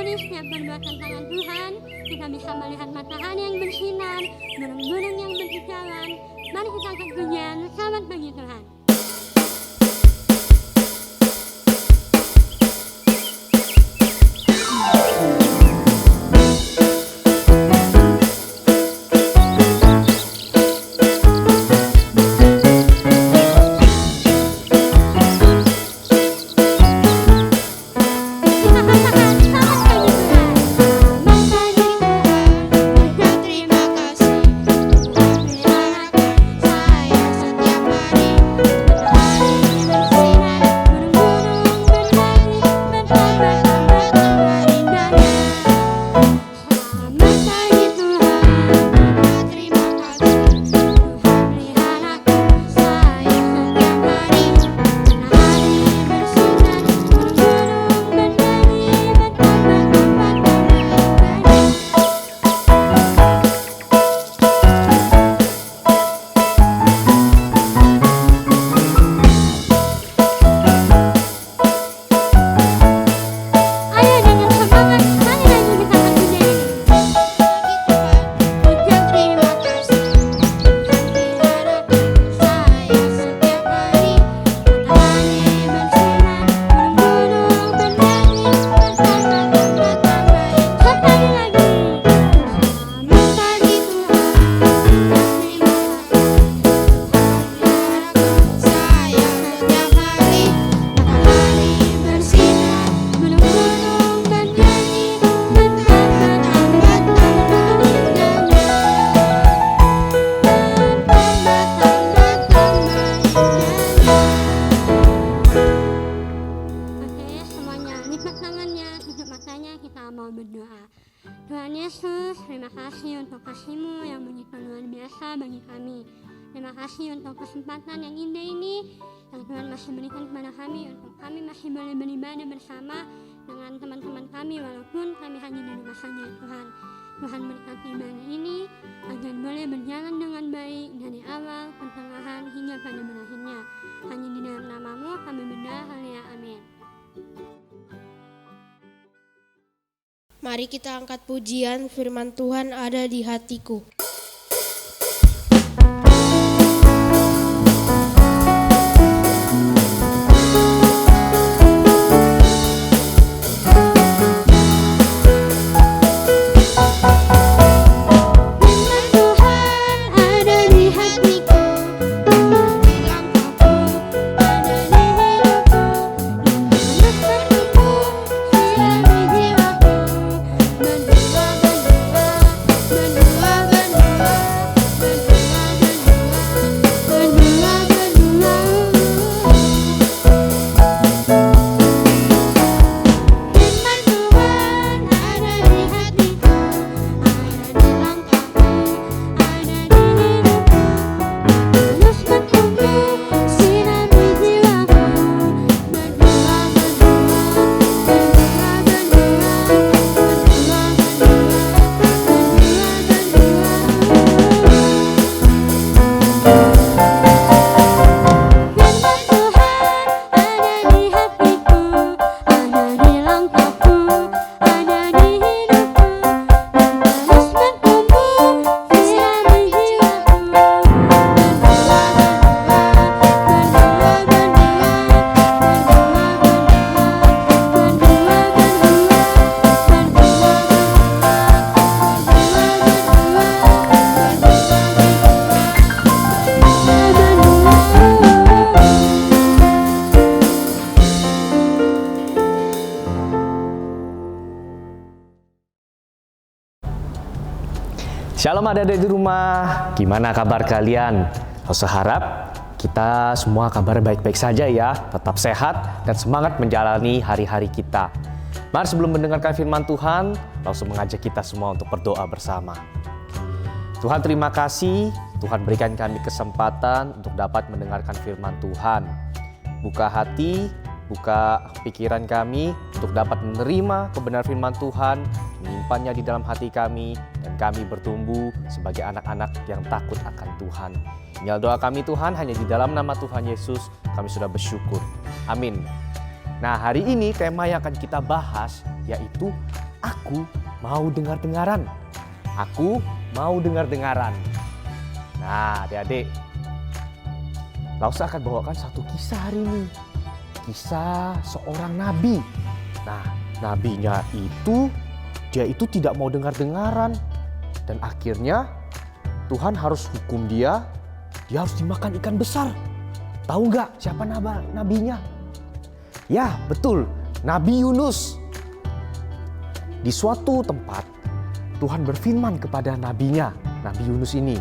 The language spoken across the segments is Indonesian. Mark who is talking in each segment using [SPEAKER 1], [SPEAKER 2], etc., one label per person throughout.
[SPEAKER 1] mensyukuri setiap perbuatan tangan Tuhan, kita bisa melihat matahari yang bersinar, burung-burung yang berkicauan. Mari kita angkat pujian, selamat pagi Tuhan. Tuhan Yesus, terima kasih untuk kasih-Mu yang begitu luar biasa bagi kami. Terima kasih untuk kesempatan yang indah ini yang Tuhan masih berikan kepada kami untuk kami masih boleh beribadah bersama dengan teman-teman kami walaupun kami hanya di rumah saja Tuhan. Tuhan berkati ibadah ini agar boleh berjalan dengan baik dari awal, pertengahan hingga pada berakhirnya. Hanya di dalam nama-Mu kami berdoa, haleluya, amin.
[SPEAKER 2] Mari kita angkat pujian firman Tuhan ada di hatiku.
[SPEAKER 3] Shalom adik-adik di rumah, gimana kabar kalian? Saya harap kita semua kabar baik-baik saja ya, tetap sehat dan semangat menjalani hari-hari kita. Mari sebelum mendengarkan firman Tuhan, langsung mengajak kita semua untuk berdoa bersama. Tuhan terima kasih, Tuhan berikan kami kesempatan untuk dapat mendengarkan firman Tuhan. Buka hati, buka pikiran kami untuk dapat menerima kebenaran firman Tuhan, menyimpannya di dalam hati kami, dan kami bertumbuh sebagai anak-anak yang takut akan Tuhan. Inilah doa kami Tuhan, hanya di dalam nama Tuhan Yesus kami sudah bersyukur. Amin. Nah, hari ini tema yang akan kita bahas yaitu Aku mau dengar-dengaran. Aku mau dengar-dengaran. Nah, adik-adik, Lausa akan bawakan satu kisah hari ini. Kisah seorang nabi. Nah, nabinya itu, dia itu tidak mau dengar-dengaran. Dan akhirnya Tuhan harus hukum dia harus dimakan ikan besar. Tahu nggak siapa nabinya? Ya, betul, Nabi Yunus. Di suatu tempat, Tuhan berfirman kepada nabinya, Nabi Yunus ini.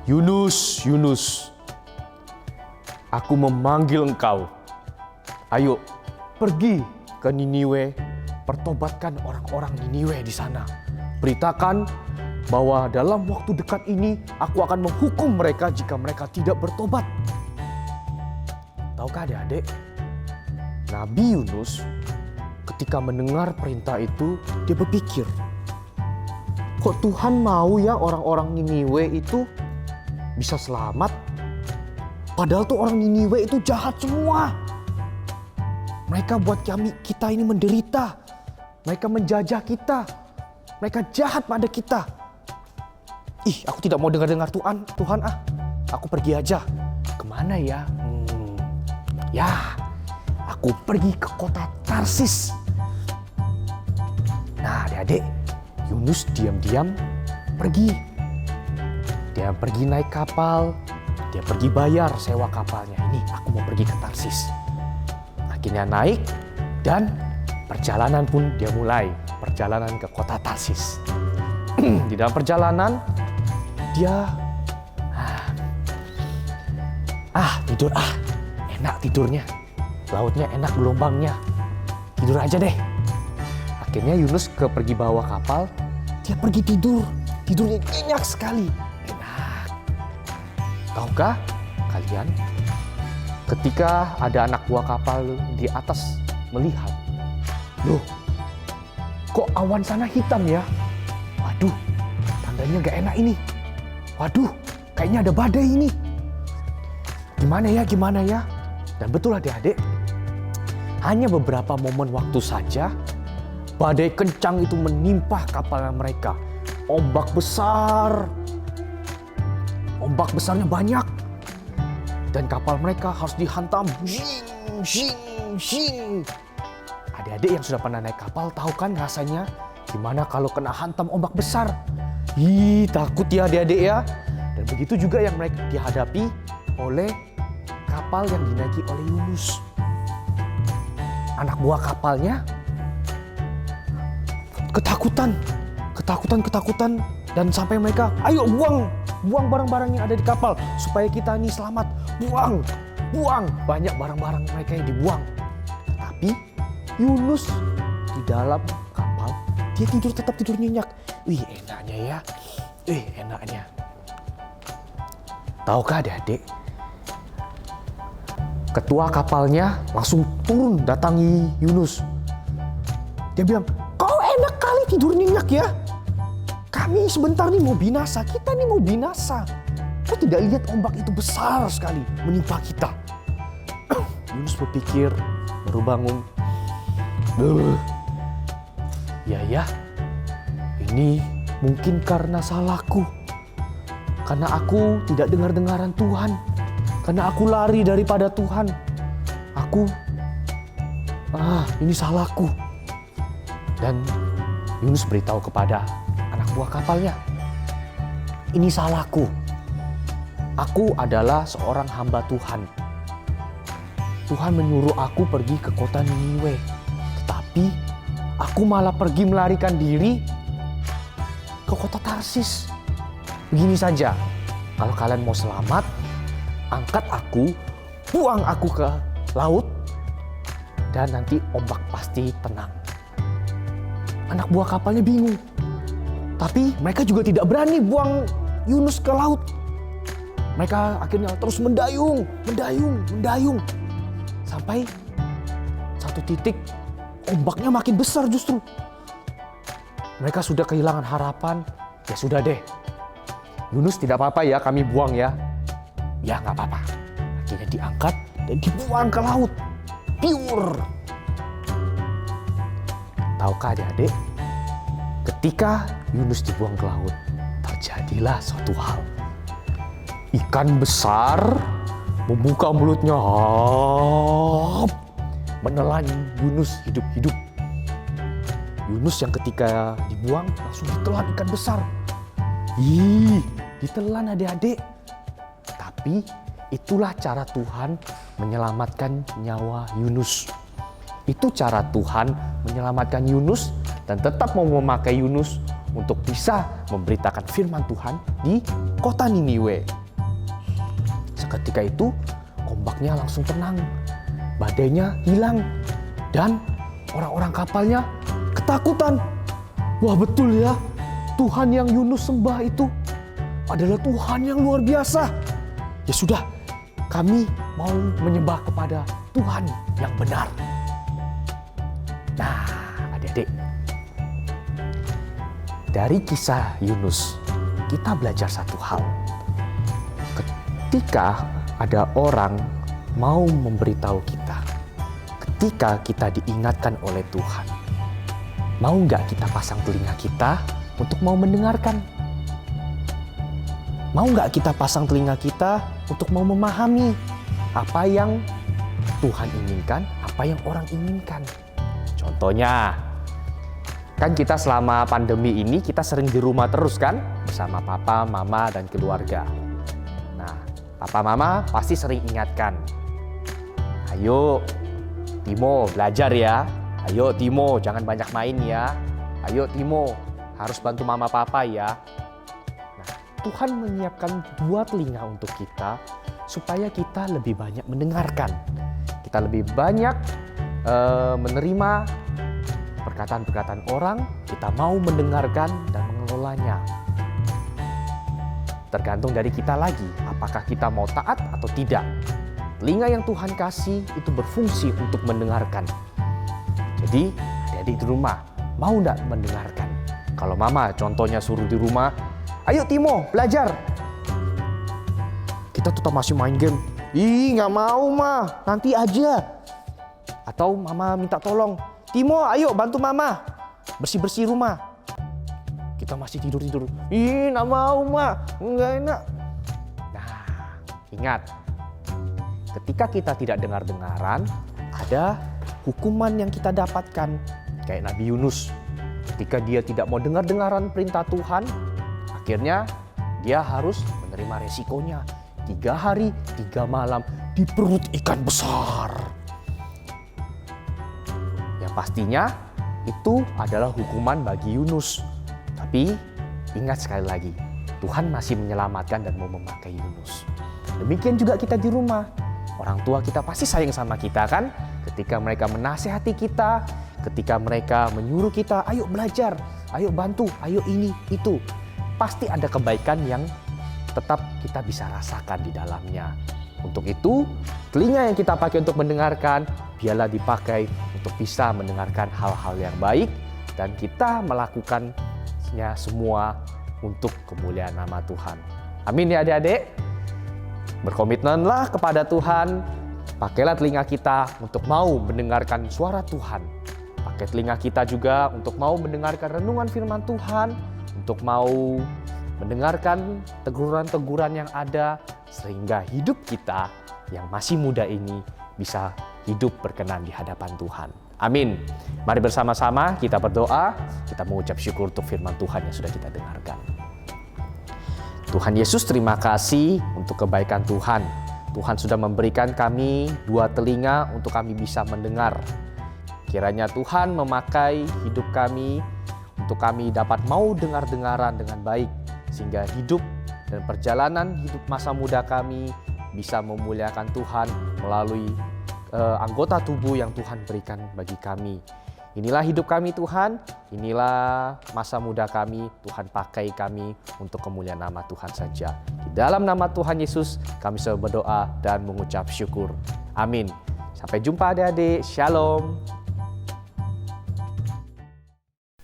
[SPEAKER 3] Yunus, Yunus, aku memanggil engkau. Ayo, pergi ke Niniwe, pertobatkan orang-orang Niniwe di sana. Beritakan bahwa dalam waktu dekat ini aku akan menghukum mereka jika mereka tidak bertobat. Tahukah adik-adik, Nabi Yunus ketika mendengar perintah itu, dia berpikir, kok Tuhan mau ya orang-orang Niniwe itu bisa selamat? Padahal tuh orang Niniwe itu jahat semua. Mereka buat kita ini menderita. Mereka menjajah kita. Mereka jahat pada kita. Aku tidak mau dengar-dengar Tuhan ah. Aku pergi aja. Kemana ya? Ya, aku pergi ke kota Tarsis. Nah, adik-adik, Yunus diam-diam pergi. Dia pergi naik kapal. Dia pergi bayar sewa kapalnya. Ini aku mau pergi ke Tarsis. Akhirnya naik dan perjalanan pun dia mulai. Perjalanan ke kota Tarsis. Di dalam perjalanan dia tidur enak tidurnya, lautnya enak gelombangnya, tidur aja deh. Akhirnya Yunus pergi bawa kapal, dia pergi tidurnya nyenyak sekali, enak. Tahukah kalian, ketika ada anak buah kapal di atas melihat, loh, kok awan sana hitam ya? Waduh, tandanya gak enak ini. Waduh, kayaknya ada badai ini. Gimana ya? Dan betul adik-adik, hanya beberapa momen waktu saja, badai kencang itu menimpa kapal mereka. Ombak besarnya banyak. Dan kapal mereka harus dihantam. Zing. Adik-adik yang sudah pernah naik kapal tahu kan rasanya gimana kalau kena hantam ombak besar. Takut ya adik-adik ya. Dan begitu juga yang mereka dihadapi oleh kapal yang dinaiki oleh Yunus. Anak buah kapalnya ketakutan dan sampai mereka, ayo buang barang-barang yang ada di kapal supaya kita ini selamat. Buang. Banyak barang-barang mereka yang dibuang. Tapi Yunus di dalam kapal, dia tetap tidur nyenyak. Enaknya ya. Enaknya. Tahukah adik-adik? Ketua kapalnya langsung turun datangi Yunus. Dia bilang, kau enak kali tidur nyenyak ya. Kami sebentar nih mau binasa. Kita nih mau binasa. Kau tidak lihat ombak itu besar sekali menimpa kita. Yunus berpikir, baru bangun. Ya. Ini mungkin karena salahku. Karena aku tidak dengar-dengaran Tuhan. Karena aku lari daripada Tuhan. Ini salahku. Dan Yunus beritahu kepada anak buah kapalnya, ini salahku. Aku adalah seorang hamba Tuhan. Tuhan menyuruh aku pergi ke kota Niniwe. Tetapi aku malah pergi melarikan diri ke kota Tarsis. Begini saja, kalau kalian mau selamat, angkat aku, buang aku ke laut, dan nanti ombak pasti tenang. Anak buah kapalnya bingung. Tapi mereka juga tidak berani buang Yunus ke laut. Mereka akhirnya terus mendayung. Sampai satu titik ombaknya makin besar justru. Mereka sudah kehilangan harapan. Ya sudah deh, Yunus tidak apa-apa ya kami buang ya. Ya nggak apa-apa. Akhirnya diangkat dan dibuang ke laut. Piur. Tahukah adik-adik, Ketika Yunus dibuang ke laut, terjadilah suatu hal. Ikan besar membuka mulutnya, menelan Yunus hidup-hidup. Yunus yang ketika dibuang langsung ditelan ikan besar. Ditelan adik-adik. Tapi itulah cara Tuhan menyelamatkan nyawa Yunus. Itu cara Tuhan menyelamatkan Yunus dan tetap mau memakai Yunus untuk bisa memberitakan firman Tuhan di kota Niniwe. Seketika itu ombaknya langsung tenang, badainya hilang, dan orang-orang kapalnya ketakutan. Wah, betul ya, Tuhan yang Yunus sembah itu adalah Tuhan yang luar biasa. Ya sudah, kami mau menyembah kepada Tuhan yang benar. Nah, adik-adik, dari kisah Yunus kita belajar satu hal. Ketika ada orang mau memberitahu kita, ketika kita diingatkan oleh Tuhan, mau nggak kita pasang telinga kita untuk mau mendengarkan? Mau nggak kita pasang telinga kita untuk mau memahami apa yang Tuhan inginkan, apa yang orang inginkan? Contohnya, kan kita selama pandemi ini kita sering di rumah terus kan, bersama papa, mama, dan keluarga. Nah, papa, mama pasti sering ingatkan, ayo Timo belajar ya, ayo Timo jangan banyak main ya, ayo Timo harus bantu mama papa ya. Nah, Tuhan menyiapkan dua telinga untuk kita supaya kita lebih banyak mendengarkan, kita lebih banyak menerima perkataan-perkataan orang, kita mau mendengarkan dan mengelolanya. Tergantung dari kita lagi, apakah kita mau taat atau tidak. Telinga yang Tuhan kasih itu berfungsi untuk mendengarkan. Jadi, adik-adik di rumah, mau enggak mendengarkan? Kalau mama contohnya suruh di rumah, ayo Timo, belajar. Kita tetap masih main game. Ih, nggak mau mah, nanti aja. Atau mama minta tolong, Timo ayo bantu mama bersih-bersih rumah. Kita masih tidur-tidur. Ih, nggak mau mah, nggak enak. Nah, ingat, ketika kita tidak dengar-dengaran, ada hukuman yang kita dapatkan. Kayak Nabi Yunus, ketika dia tidak mau dengar-dengaran perintah Tuhan, akhirnya dia harus menerima resikonya. 3 hari, 3 malam di perut ikan besar. Pastinya itu adalah hukuman bagi Yunus. Tapi ingat sekali lagi, Tuhan masih menyelamatkan dan mau memakai Yunus. Demikian juga kita di rumah. Orang tua kita pasti sayang sama kita kan? Ketika mereka menasihati kita, ketika mereka menyuruh kita, ayo belajar, ayo bantu, ayo ini, itu. Pasti ada kebaikan yang tetap kita bisa rasakan di dalamnya. Untuk itu, telinga yang kita pakai untuk mendengarkan, biarlah dipakai untuk bisa mendengarkan hal-hal yang baik dan kita melakukannya semua untuk kemuliaan nama Tuhan. Amin ya adik-adik. Berkomitmenlah kepada Tuhan. Pakailah telinga kita untuk mau mendengarkan suara Tuhan. Pakai telinga kita juga untuk mau mendengarkan renungan firman Tuhan, untuk mau mendengarkan teguran-teguran yang ada sehingga hidup kita yang masih muda ini bisa hidup berkenan di hadapan Tuhan. Amin. Mari bersama-sama kita berdoa, kita mengucap syukur untuk firman Tuhan yang sudah kita dengarkan. Tuhan Yesus, terima kasih untuk kebaikan Tuhan. Tuhan sudah memberikan kami 2 telinga untuk kami bisa mendengar. Kiranya Tuhan memakai hidup kami untuk kami dapat mau dengar-dengaran dengan baik, sehingga hidup dan perjalanan hidup masa muda kami bisa memuliakan Tuhan melalui anggota tubuh yang Tuhan berikan bagi kami. Inilah hidup kami Tuhan, inilah masa muda kami, Tuhan pakai kami untuk kemuliaan nama Tuhan saja. Di dalam nama Tuhan Yesus kami selalu berdoa dan mengucap syukur. Amin. Sampai jumpa adik-adik, shalom.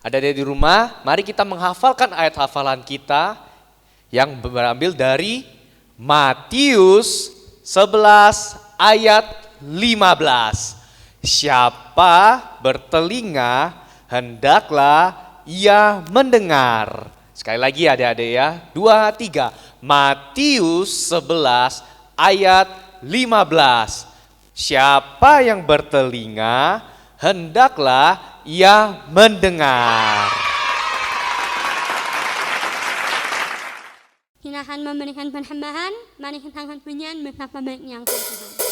[SPEAKER 3] Adik-adik di rumah, mari kita menghafalkan ayat hafalan kita yang berambil dari Matius 11 ayat 15. Siapa bertelinga, hendaklah ia mendengar. Sekali lagi adik-adik ya, 2, 3. Matius 11 ayat 15. Siapa yang bertelinga, hendaklah ia mendengar.
[SPEAKER 1] Kita akan memberikan persembahan, mari kita angkat pujian betapa baiknya Engkau Tuhan.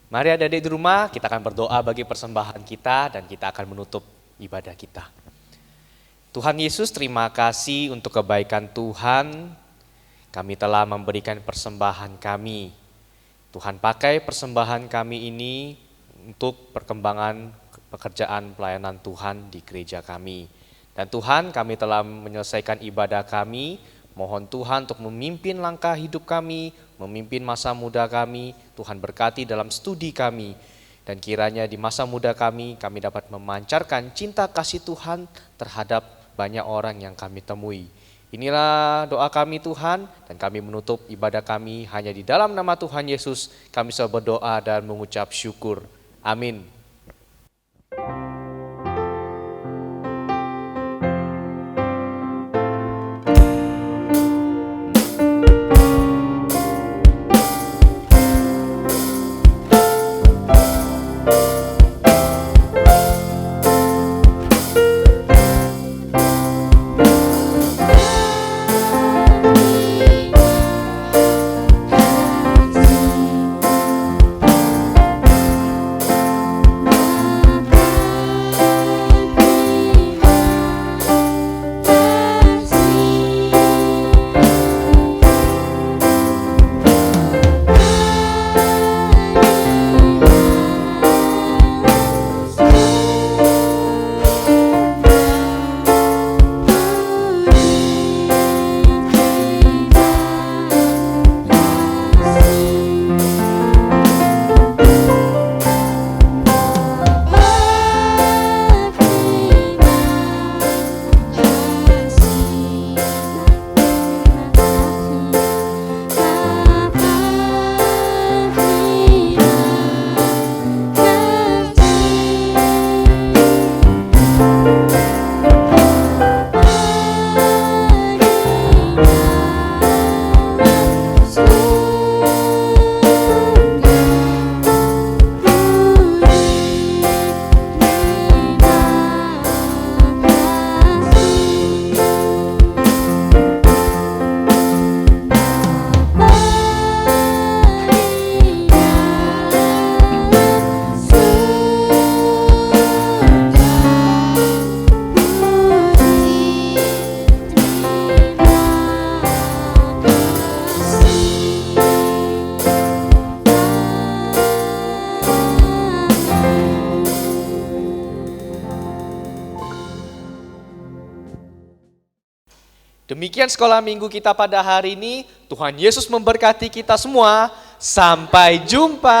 [SPEAKER 3] Mari adik-adik di rumah, kita akan berdoa bagi persembahan kita dan kita akan menutup ibadah kita. Tuhan Yesus, terima kasih untuk kebaikan Tuhan. Kami telah memberikan persembahan kami. Tuhan pakai persembahan kami ini untuk perkembangan pekerjaan pelayanan Tuhan di gereja kami. Dan Tuhan, kami telah menyelesaikan ibadah kami. Mohon Tuhan untuk memimpin langkah hidup kami, memimpin masa muda kami. Tuhan berkati dalam studi kami. Dan kiranya di masa muda kami dapat memancarkan cinta kasih Tuhan terhadap banyak orang yang kami temui. Inilah doa kami Tuhan, dan kami menutup ibadah kami hanya di dalam nama Tuhan Yesus. Kami selalu berdoa dan mengucap syukur. Amin. Demikian sekolah minggu kita pada hari ini. Tuhan Yesus memberkati kita semua. Sampai jumpa.